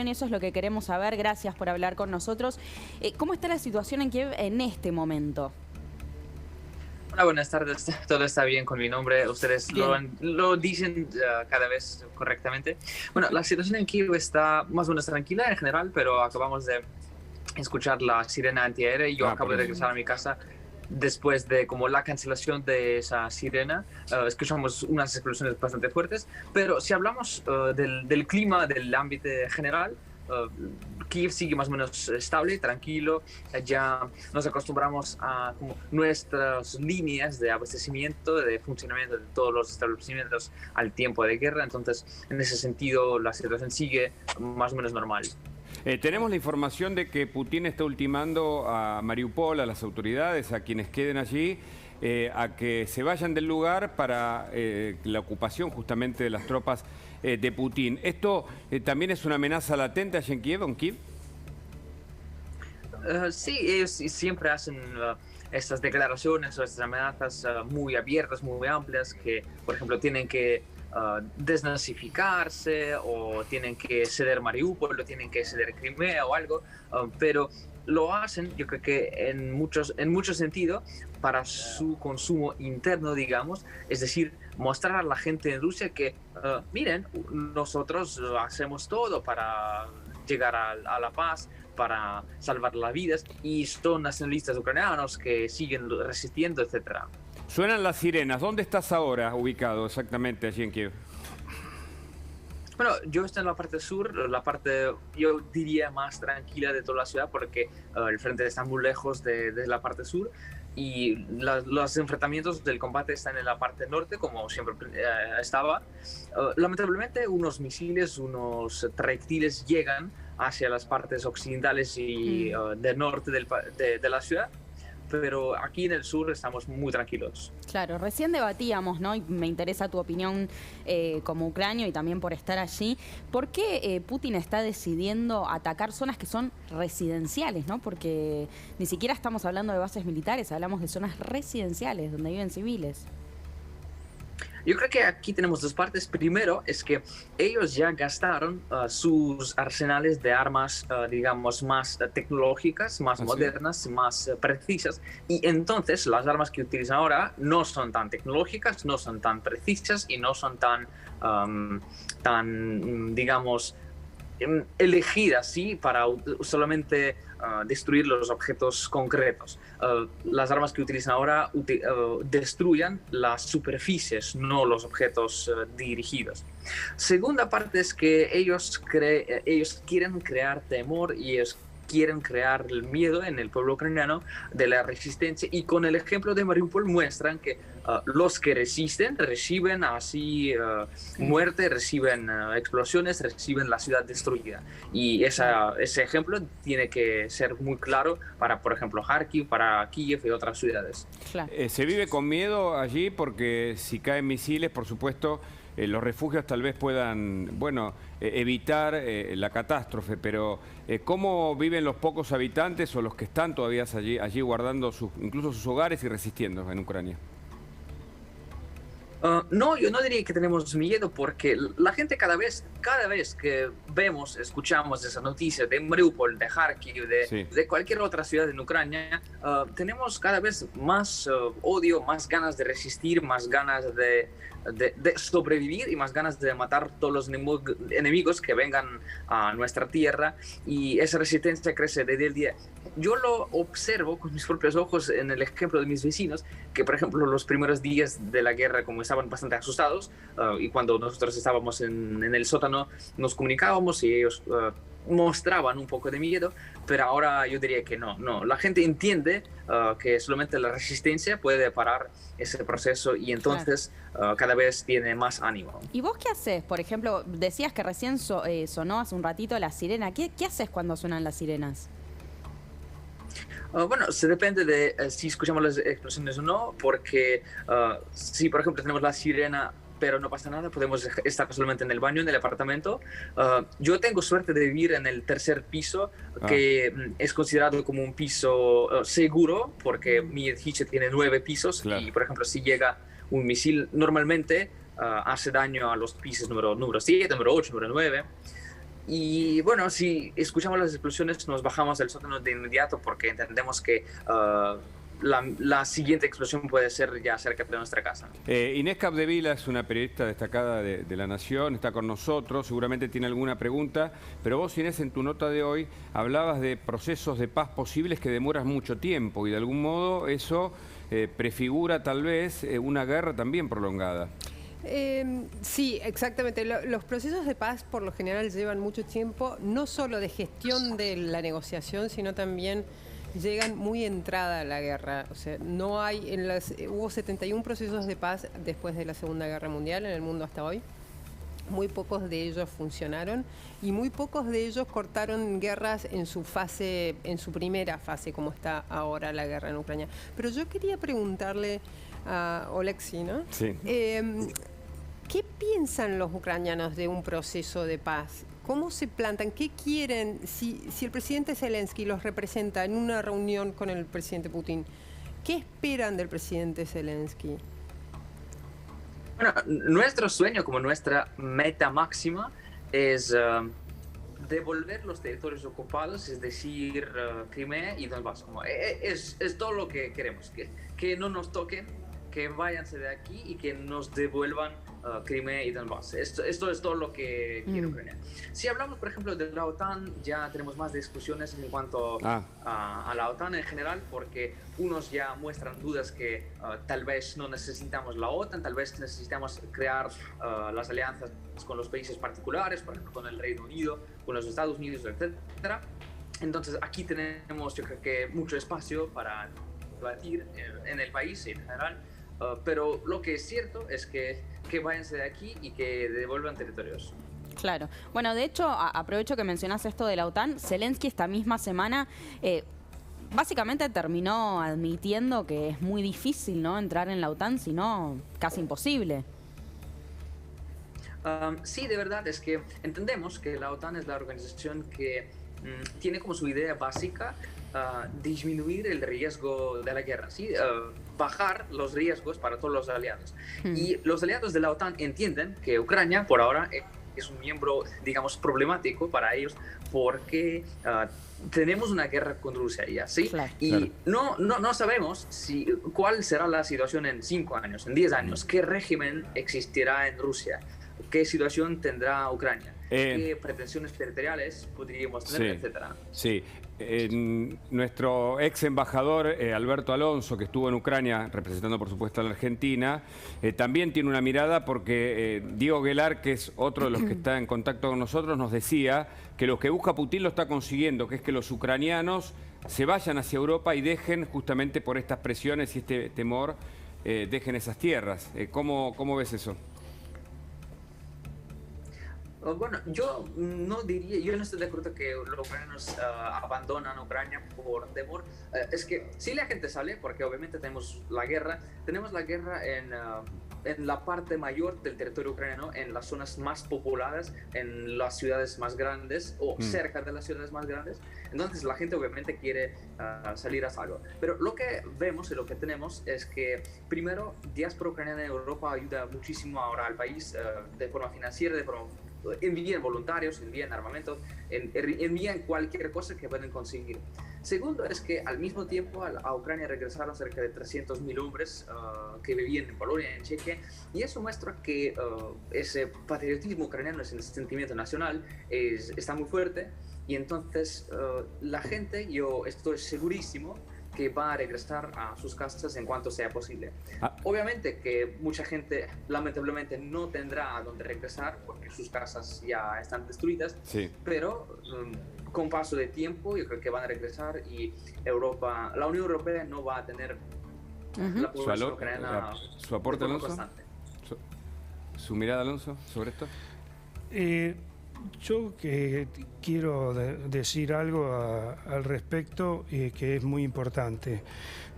Y eso es lo que queremos saber. Gracias por hablar con nosotros. ¿Cómo está la situación en Kiev en este momento? Hola, buenas tardes. Todo está bien con mi nombre. Ustedes Bien. lo dicen cada vez correctamente. Bueno, la situación en Kiev está más o menos tranquila en general, pero acabamos de escuchar la sirena antiaérea y yo acabo Por de eso. regresar a mi casa después de como la cancelación de esa sirena. Escuchamos unas explosiones bastante fuertes, pero si hablamos del clima, del ámbito general, Kiev sigue más o menos estable, tranquilo. Ya nos acostumbramos a como nuestras líneas de abastecimiento, de funcionamiento de todos los establecimientos al tiempo de guerra. Entonces, en ese sentido, la situación sigue más o menos normal. Tenemos la información de que Putin está ultimando a Mariupol, a las autoridades, a quienes queden allí, a que se vayan del lugar para la ocupación justamente de las tropas de Putin. ¿Esto también es una amenaza latente allí en Kiev, Sí, ellos siempre hacen estas declaraciones o estas amenazas muy abiertas, muy amplias, que, por ejemplo, tienen que desnazificarse o tienen que ceder Mariupol o tienen que ceder Crimea o algo, pero lo hacen, yo creo que en mucho sentido, para su consumo interno, digamos, es decir, mostrar a la gente en Rusia que, miren, nosotros hacemos todo para llegar a la paz, para salvar las vidas, y son nacionalistas ucranianos que siguen resistiendo, etcétera. Suenan las sirenas. ¿Dónde estás ahora ubicado exactamente allí en Kiev? Bueno, yo estoy en la parte sur, la parte, yo diría, más tranquila de toda la ciudad, porque el frente está muy lejos de la parte sur y los enfrentamientos del combate están en la parte norte, como siempre estaba. Lamentablemente, unos misiles, unos proyectiles llegan hacia las partes occidentales y del norte de la ciudad, pero aquí en el sur estamos muy tranquilos. Claro, recién debatíamos, ¿no? Y me interesa tu opinión como ucranio y también por estar allí. ¿Por qué Putin está decidiendo atacar zonas que son residenciales, ¿no? Porque ni siquiera estamos hablando de bases militares, hablamos de zonas residenciales donde viven civiles. Yo creo que aquí tenemos dos partes. Primero es que ellos ya gastaron sus arsenales de armas, digamos, más tecnológicas, más modernas, más precisas. Y entonces las armas que utilizan ahora no son tan tecnológicas, no son tan precisas y no son digamos, elegidas, ¿sí? Para solamente destruir los objetos concretos. Las armas que utilizan ahora destruyen las superficies, no los objetos dirigidos. Segunda parte es que ellos quieren crear temor y ellos quieren crear el miedo en el pueblo ucraniano de la resistencia, y con el ejemplo de Mariupol muestran que los que resisten reciben así muerte, reciben explosiones, reciben la ciudad destruida. Y ese ejemplo tiene que ser muy claro para, por ejemplo, Kharkiv, para Kiev y otras ciudades. Claro. ¿Se vive con miedo allí? Porque si caen misiles, por supuesto, los refugios tal vez puedan, bueno, evitar la catástrofe, pero ¿cómo viven los pocos habitantes o los que están todavía allí guardando incluso sus hogares y resistiendo en Ucrania? No, yo no diría que tenemos miedo, porque la gente cada vez que vemos, escuchamos esa noticia de Mariupol, de Kharkiv, de cualquier otra ciudad en Ucrania, tenemos cada vez más odio, más ganas de resistir, más ganas de sobrevivir y más ganas de matar todos los enemigos que vengan a nuestra tierra, y esa resistencia crece desde el día. Yo lo observo con mis propios ojos en el ejemplo de mis vecinos, que por ejemplo los primeros días de la guerra, como estaban bastante asustados, y cuando nosotros estábamos en el sótano nos comunicábamos y ellos mostraban un poco de miedo, pero ahora yo diría que no, la gente entiende que solamente la resistencia puede parar ese proceso, y entonces cada vez tiene más ánimo. ¿Y vos qué haces? Por ejemplo, decías que recién sonó hace un ratito la sirena. ¿Qué haces cuando suenan las sirenas? Bueno, se depende de si escuchamos las explosiones o no, porque si por ejemplo tenemos la sirena pero no pasa nada, podemos estar solamente en el baño, en el apartamento. Yo tengo suerte de vivir en el tercer piso, que es considerado como un piso seguro, porque mi edificio tiene 9 pisos, y por ejemplo si llega un misil normalmente hace daño a los pisos número 7, número 8, número 9. Y bueno, si escuchamos las explosiones nos bajamos del sótano de inmediato porque entendemos que la siguiente explosión puede ser ya cerca de nuestra casa. Inés Capdevila es una periodista destacada de La Nación, está con nosotros, seguramente tiene alguna pregunta, pero vos, Inés, en tu nota de hoy hablabas de procesos de paz posibles que demoran mucho tiempo y de algún modo eso prefigura tal vez una guerra también prolongada. Sí, exactamente. Los procesos de paz por lo general llevan mucho tiempo, no solo de gestión de la negociación, sino también llegan muy entrada a la guerra. O sea, no hay, hubo 71 procesos de paz después de la Segunda Guerra Mundial en el mundo hasta hoy. Muy pocos de ellos funcionaron y muy pocos de ellos cortaron guerras en su fase, en su primera fase, como está ahora la guerra en Ucrania. Pero yo quería preguntarle a Oleksiy, ¿no? Sí. ¿Qué piensan los ucranianos de un proceso de paz? ¿Cómo se plantan? ¿Qué quieren? Si el presidente Zelensky los representa en una reunión con el presidente Putin, ¿qué esperan del presidente Zelensky? Bueno, nuestro sueño como nuestra meta máxima es devolver los territorios ocupados, es decir, Crimea y Donbass. Es todo lo que queremos, que no nos toquen, que váyanse de aquí y que nos devuelvan Crimea y Donbass. Esto es todo lo que quiere Ucrania. Si hablamos, por ejemplo, de la OTAN, ya tenemos más discusiones en cuanto a la OTAN en general, porque unos ya muestran dudas que tal vez no necesitamos la OTAN, tal vez necesitamos crear las alianzas con los países particulares, por ejemplo, con el Reino Unido, con los Estados Unidos, etcétera. Entonces, aquí tenemos, yo creo que, mucho espacio para debatir en el país en general. Pero lo que es cierto es que váyanse de aquí y que devuelvan territorios. Claro. Bueno, de hecho, aprovecho que mencionas esto de la OTAN. Zelensky esta misma semana básicamente terminó admitiendo que es muy difícil, ¿no?, entrar en la OTAN, sino casi imposible. Sí, de verdad, es que entendemos que la OTAN es la organización que tiene como su idea básica disminuir el riesgo de la guerra, ¿sí? Bajar los riesgos para todos los aliados. Y los aliados de la OTAN entienden que Ucrania, por ahora, es un miembro, digamos, problemático para ellos porque tenemos una guerra con Rusia ya, ¿sí? Claro. Y no sabemos cuál será la situación en 5 años, en 10 años, qué régimen existirá en Rusia, qué situación tendrá Ucrania, qué pretensiones territoriales podríamos tener, etcétera. Sí. Nuestro ex embajador Alberto Alonso, que estuvo en Ucrania representando por supuesto a la Argentina, también tiene una mirada porque Diego Guelar, que es otro de los que está en contacto con nosotros, nos decía que lo que busca Putin lo está consiguiendo, que es que los ucranianos se vayan hacia Europa y dejen, justamente por estas presiones y este temor, dejen esas tierras. ¿Cómo ves eso? Bueno, yo no estoy de acuerdo que los ucranianos abandonan Ucrania por temor. Es que si la gente sale, porque obviamente tenemos la guerra en la parte mayor del territorio ucraniano, en las zonas más pobladas, en las ciudades más grandes o cerca de las ciudades más grandes. Entonces la gente obviamente quiere salir a salvo. Pero lo que vemos y lo que tenemos es que primero, diáspora ucraniana en Europa ayuda muchísimo ahora al país de forma financiera, de forma envían voluntarios, envían armamento, envían cualquier cosa que pueden conseguir. Segundo es que al mismo tiempo a Ucrania regresaron cerca de 300.000 hombres que vivían en Polonia, en Chequia, y eso muestra que ese patriotismo ucraniano, ese sentimiento nacional está muy fuerte, y entonces la gente, yo estoy segurísimo que va a regresar a sus casas en cuanto sea posible. Obviamente que mucha gente lamentablemente no tendrá a dónde regresar porque sus casas ya están destruidas, pero con paso de tiempo yo creo que van a regresar y la Unión Europea no va a tener la población ucraniana. ¿Su aporte, Alonso? ¿Su mirada, Alonso, sobre esto? Yo quiero decir algo al respecto que es muy importante.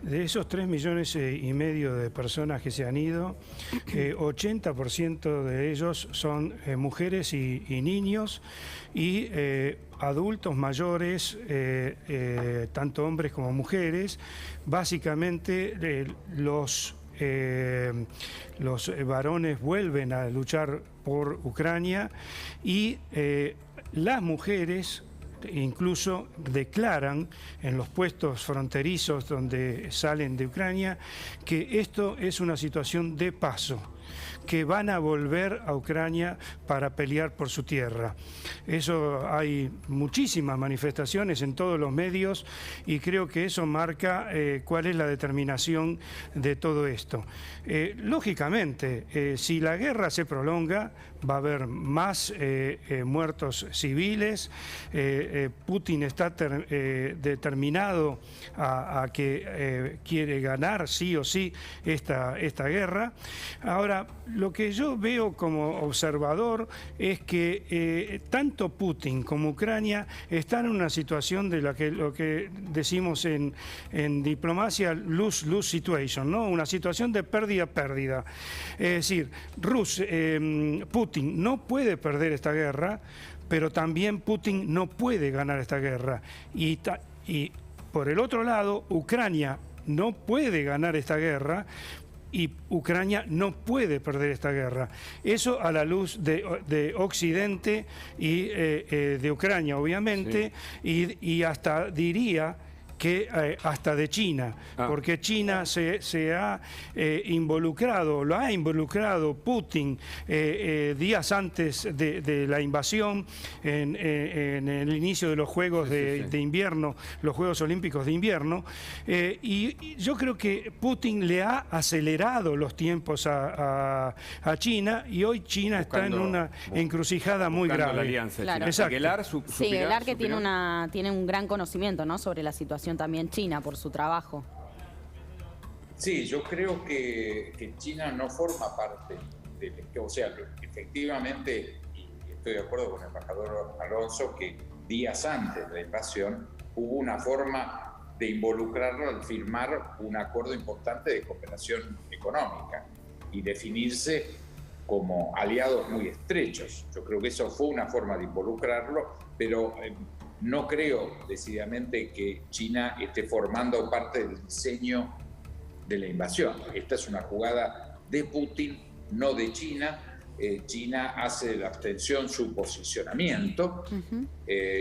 De esos 3,5 millones de personas que se han ido, 80% de ellos son mujeres y niños y adultos mayores, tanto hombres como mujeres. Básicamente los varones vuelven a luchar por Ucrania y las mujeres incluso declaran en los puestos fronterizos donde salen de Ucrania que esto es una situación de paso, que van a volver a Ucrania para pelear por su tierra. Eso, hay muchísimas manifestaciones en todos los medios y creo que eso marca cuál es la determinación de todo esto. Lógicamente, si la guerra se prolonga, va a haber más muertos civiles. Putin está determinado a que quiere ganar sí o sí esta guerra. Ahora, lo que yo veo como observador es que tanto Putin como Ucrania están en una situación de lo que decimos en diplomacia lose-lose situation, ¿no? Una situación de pérdida-pérdida. Es decir, Putin no puede perder esta guerra, pero también Putin no puede ganar esta guerra. Y por el otro lado, Ucrania no puede ganar esta guerra, y Ucrania no puede perder esta guerra. Eso a la luz de Occidente y de Ucrania, obviamente, sí. y hasta diría que hasta de China, porque China se ha involucrado, lo ha involucrado Putin días antes de la invasión, en el inicio de los Juegos de invierno, los Juegos Olímpicos de invierno, y yo creo que Putin le ha acelerado los tiempos a China, y hoy China está en una encrucijada muy grave. La alianza, claro. Exacto. Gelar que tiene un gran conocimiento, ¿no?, sobre la situación también china por su trabajo. Sí, yo creo que China no forma parte o sea, efectivamente, y estoy de acuerdo con el embajador Alonso, que días antes de la invasión hubo una forma de involucrarlo al firmar un acuerdo importante de cooperación económica y definirse como aliados muy estrechos. Yo creo que eso fue una forma de involucrarlo, pero no creo decididamente que China esté formando parte del diseño de la invasión. Esta es una jugada de Putin, no de China. China hace de la abstención su posicionamiento,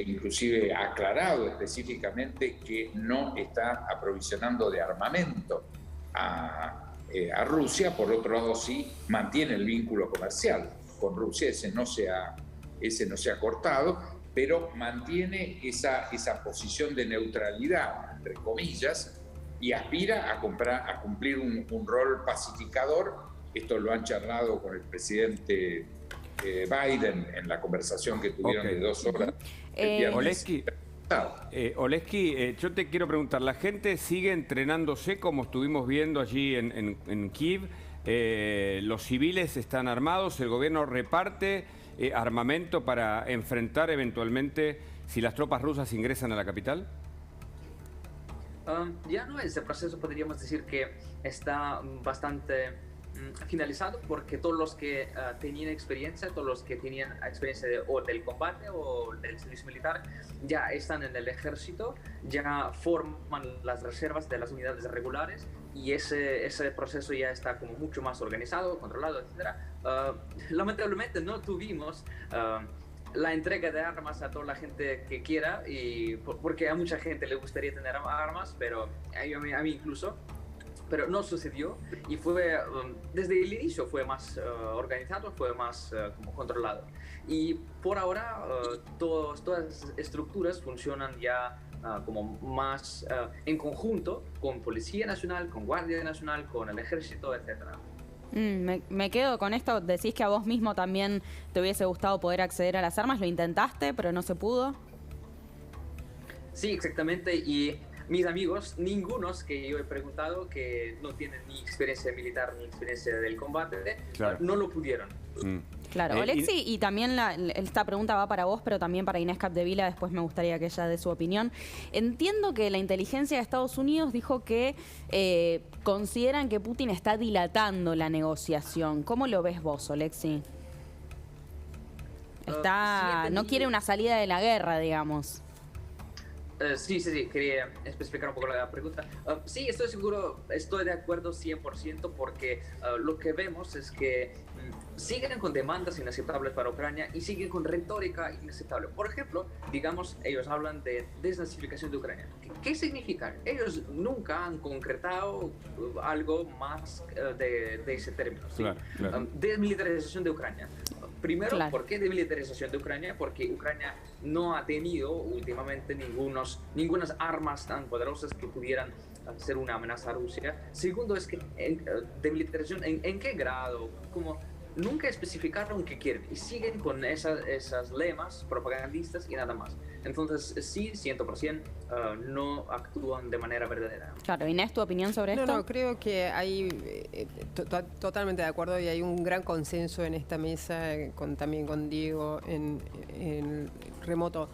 inclusive ha aclarado específicamente que no está aprovisionando de armamento a Rusia. Por otro lado, sí mantiene el vínculo comercial con Rusia, ese no se ha cortado, pero mantiene esa posición de neutralidad, entre comillas, y aspira a cumplir un rol pacificador. Esto lo han charlado con el presidente Biden en la conversación que tuvieron de 2 horas. Oleski, yo te quiero preguntar, ¿la gente sigue entrenándose como estuvimos viendo allí en Kiev? ¿Los civiles están armados? ¿El gobierno reparte armamento para enfrentar eventualmente si las tropas rusas ingresan a la capital? Ya no, ese proceso podríamos decir que está bastante finalizado, porque todos los que tenían experiencia, todos los que tenían experiencia o del combate o del servicio militar, ya están en el ejército, ya forman las reservas de las unidades regulares, y ese proceso ya está como mucho más organizado, controlado, etc. Lamentablemente no tuvimos la entrega de armas a toda la gente que quiera, y porque a mucha gente le gustaría tener armas, pero a mí incluso, pero no sucedió, y fue desde el inicio fue más organizado, fue más como controlado, y por ahora todas las estructuras funcionan ya como más en conjunto con Policía Nacional, con Guardia Nacional, con el Ejército, etcétera. Me quedo con esto. Decís que a vos mismo también te hubiese gustado poder acceder a las armas. Lo intentaste, pero no se pudo. Sí, exactamente. Y mis amigos, ningunos que yo he preguntado, que no tienen ni experiencia militar ni experiencia del combate, claro, no lo pudieron. Claro, Oleksi, y también esta pregunta va para vos, pero también para Inés Capdevila. Después me gustaría que ella dé su opinión. Entiendo que la inteligencia de Estados Unidos dijo que consideran que Putin está dilatando la negociación. ¿Cómo lo ves vos, Oleksi? No quiere una salida de la guerra, digamos. Sí, quería especificar un poco la pregunta. Sí, estoy de acuerdo 100%, porque lo que vemos es que siguen con demandas inaceptables para Ucrania y siguen con retórica inaceptable. Por ejemplo, digamos, ellos hablan de desnazificación de Ucrania. ¿Qué significa? Ellos nunca han concretado algo más de ese término. ¿Sí? Claro. Desmilitarización de Ucrania. Primero, ¿por qué desmilitarización de Ucrania? Porque Ucrania no ha tenido últimamente ninguna armas tan poderosas que pudieran ser una amenaza a Rusia. Segundo, es que desmilitarización, ¿en qué grado? Como nunca especificaron qué quieren y siguen con esas lemas propagandistas y nada más. Entonces, sí, 100% no actúan de manera verdadera. Claro, Inés, ¿tu opinión sobre esto? No, creo que hay, totalmente de acuerdo, y hay un gran consenso en esta mesa, también con Diego en remoto.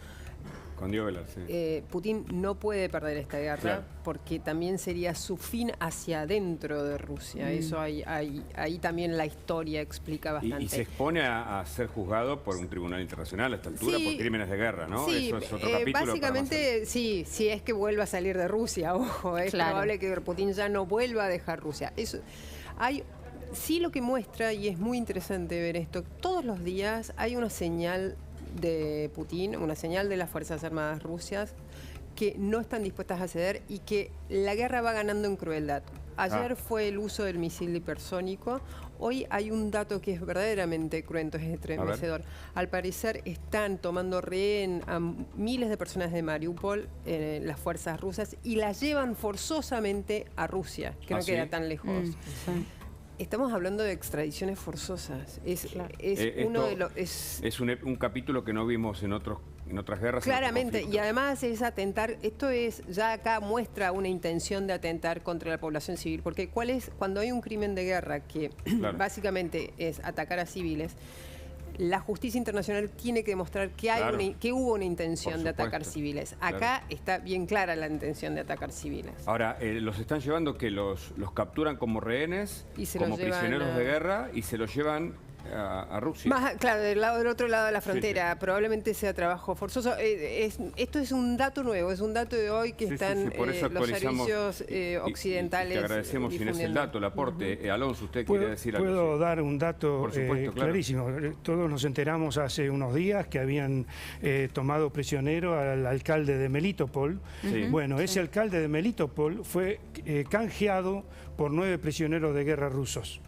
Con Diego Velar, sí. Putin no puede perder esta guerra, claro, porque también sería su fin hacia adentro de Rusia. Eso ahí también la historia explica bastante. Y se expone a ser juzgado por un tribunal internacional a esta altura, por crímenes de guerra, ¿no? Sí, eso es otro capítulo. básicamente sí, si es que vuelve a salir de Rusia, ojo, es probable que Putin ya no vuelva a dejar Rusia. Sí, lo que muestra, y es muy interesante ver esto, todos los días hay una señal de Putin, una señal de las Fuerzas Armadas rusias que no están dispuestas a ceder y que la guerra va ganando en crueldad. Ayer fue el uso del misil hipersónico, hoy hay un dato que es verdaderamente cruento, es estremecedor. Al parecer están tomando rehén a miles de personas de Mariupol, las fuerzas rusas, y las llevan forzosamente a Rusia, que no queda tan lejos. Estamos hablando de extradiciones forzosas. Es un capítulo que no vimos en otras guerras. Claramente, y además es atentar, ya acá muestra una intención de atentar contra la población civil, porque cuando hay un crimen de guerra que básicamente es atacar a civiles, la justicia internacional tiene que demostrar que hubo una intención de atacar civiles. Acá está bien clara la intención de atacar civiles. Ahora, los están llevando, que los capturan como rehenes, como prisioneros de guerra, y se los llevan a Rusia. Claro, del otro lado de la frontera. Probablemente sea trabajo forzoso. Esto es un dato nuevo, es un dato de hoy que están por eso los servicios occidentales. Te agradecemos, Inés, el dato, el aporte. Alonso, usted quiere decir algo. Puedo dar un dato por supuesto, clarísimo. Todos nos enteramos hace unos días que habían tomado prisionero al alcalde de Melitopol. Bueno, ese alcalde de Melitopol fue canjeado por 9 prisioneros de guerra rusos.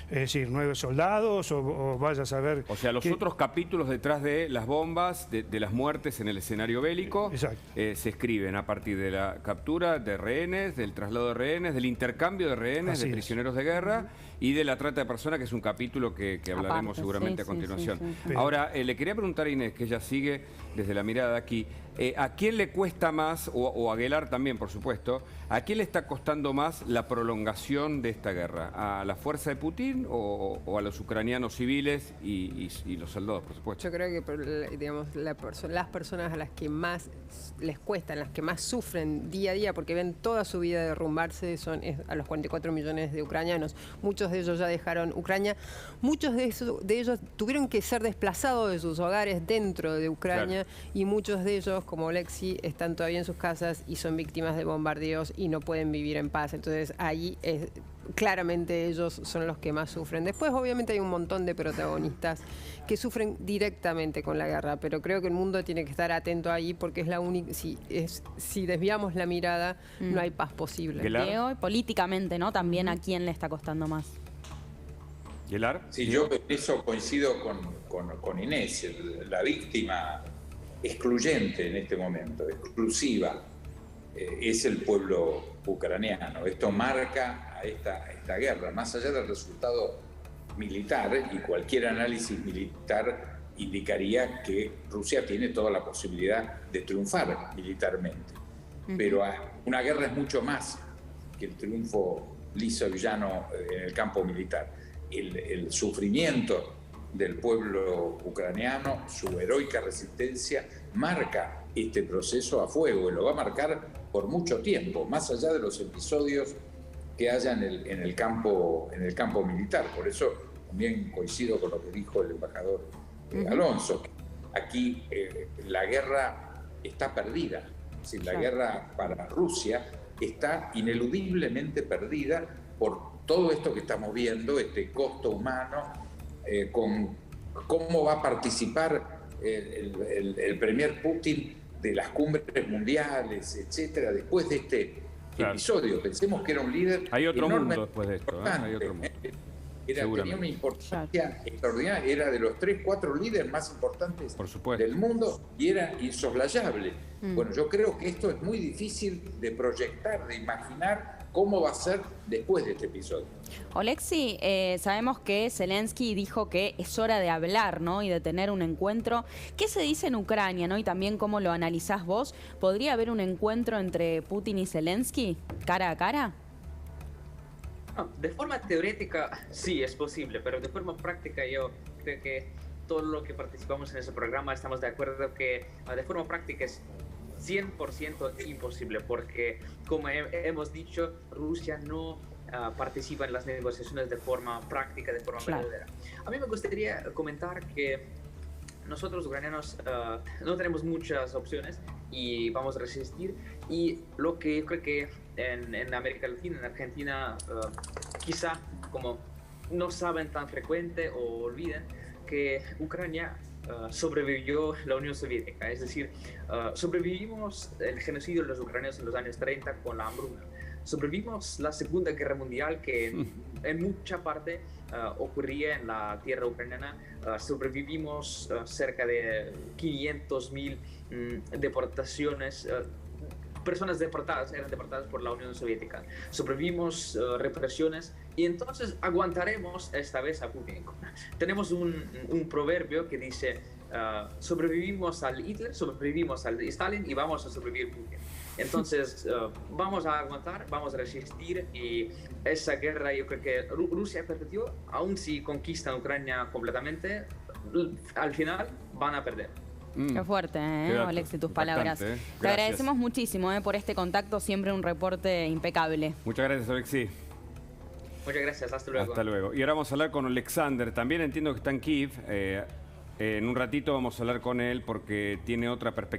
Es decir, 9 soldados o vaya a saber... O sea, los otros capítulos detrás de las bombas, de las muertes en el escenario bélico, se escriben a partir de la captura de rehenes, del traslado de rehenes, del intercambio de rehenes, de prisioneros de guerra y de la trata de personas, que es un capítulo que hablaremos seguramente a continuación. Ahora, le quería preguntar a Inés, que ella sigue desde la mirada aquí, ¿a quién le cuesta más, o a Guelar también, por supuesto, a quién le está costando más la prolongación de esta guerra? ¿A la fuerza de Putin o a los ucranianos civiles y los soldados, por supuesto? Yo creo que, digamos, las personas a las que más les cuesta, las que más sufren día a día, porque ven toda su vida derrumbarse, es a los 44 millones de ucranianos. Muchos de ellos ya dejaron Ucrania. Muchos de ellos tuvieron que ser desplazados de sus hogares dentro de Ucrania, y muchos de ellos, como Lexi, están todavía en sus casas y son víctimas de bombardeos y no pueden vivir en paz. Entonces ahí claramente ellos son los que más sufren. Después obviamente hay un montón de protagonistas que sufren directamente con la guerra, pero creo que el mundo tiene que estar atento ahí, porque es la única, si desviamos la mirada, no hay paz posible. Leo, políticamente, ¿no? También a quién le está costando más. ¿Guelar? Sí, yo en eso coincido con Inés. La víctima excluyente en este momento, exclusiva, es el pueblo ucraniano. Esto marca a esta guerra, más allá del resultado militar, y cualquier análisis militar indicaría que Rusia tiene toda la posibilidad de triunfar militarmente. Pero una guerra es mucho más que el triunfo liso y llano en el campo militar. El sufrimiento del pueblo ucraniano, su heroica resistencia, marca este proceso a fuego, y lo va a marcar por mucho tiempo, más allá de los episodios que haya en el campo militar. Por eso también coincido con lo que dijo el embajador Alonso. Aquí la guerra está perdida. Si la guerra para Rusia está ineludiblemente perdida por todo esto que estamos viendo, este costo humano, con cómo va a participar el premier Putin de las cumbres mundiales, etcétera, después de este episodio. Pensemos que era un líder. Hay otro mundo después de esto, ¿eh? Hay otro mundo. Tenía una importancia extraordinaria, era de los 3, 4 líderes más importantes del mundo y era insoslayable. Bueno, yo creo que esto es muy difícil de proyectar, de imaginar cómo va a ser después de este episodio. Oleksi, sabemos que Zelensky dijo que es hora de hablar, ¿no? Y de tener un encuentro. ¿Qué se dice en Ucrania, ¿no? Y también cómo lo analizás vos. ¿Podría haber un encuentro entre Putin y Zelensky cara a cara? De forma teórica sí es posible, pero de forma práctica yo creo que todo lo que participamos en ese programa estamos de acuerdo que de forma práctica es 100% imposible, porque como hemos dicho, Rusia no participa en las negociaciones de forma práctica, de forma verdadera. A mí me gustaría comentar que nosotros ucranianos no tenemos muchas opciones y vamos a resistir, y lo que yo creo que en América Latina, en Argentina, quizá como no saben tan frecuente o olviden que Ucrania sobrevivió la Unión Soviética, es decir, sobrevivimos el genocidio de los ucranianos en los años 30 con la hambruna. Sobrevivimos la Segunda Guerra Mundial, que en mucha parte ocurría en la tierra ucraniana. Sobrevivimos cerca de 500.000 deportaciones. Personas deportadas, eran deportadas por la Unión Soviética. Sobrevivimos represiones y entonces aguantaremos esta vez a Putin. Tenemos un proverbio que dice, sobrevivimos al Hitler, sobrevivimos al Stalin y vamos a sobrevivir a Putin. Entonces vamos a aguantar, vamos a resistir, y esa guerra yo creo que Rusia perdió, aun si conquistan Ucrania completamente, al final van a perder. Qué fuerte, Oleksi, tus palabras. Te agradecemos muchísimo por este contacto, siempre un reporte impecable. Muchas gracias, Oleksi. Muchas gracias, hasta luego. Hasta luego. Y ahora vamos a hablar con Alexander, también entiendo que está en Kiev. En un ratito vamos a hablar con él porque tiene otra perspectiva.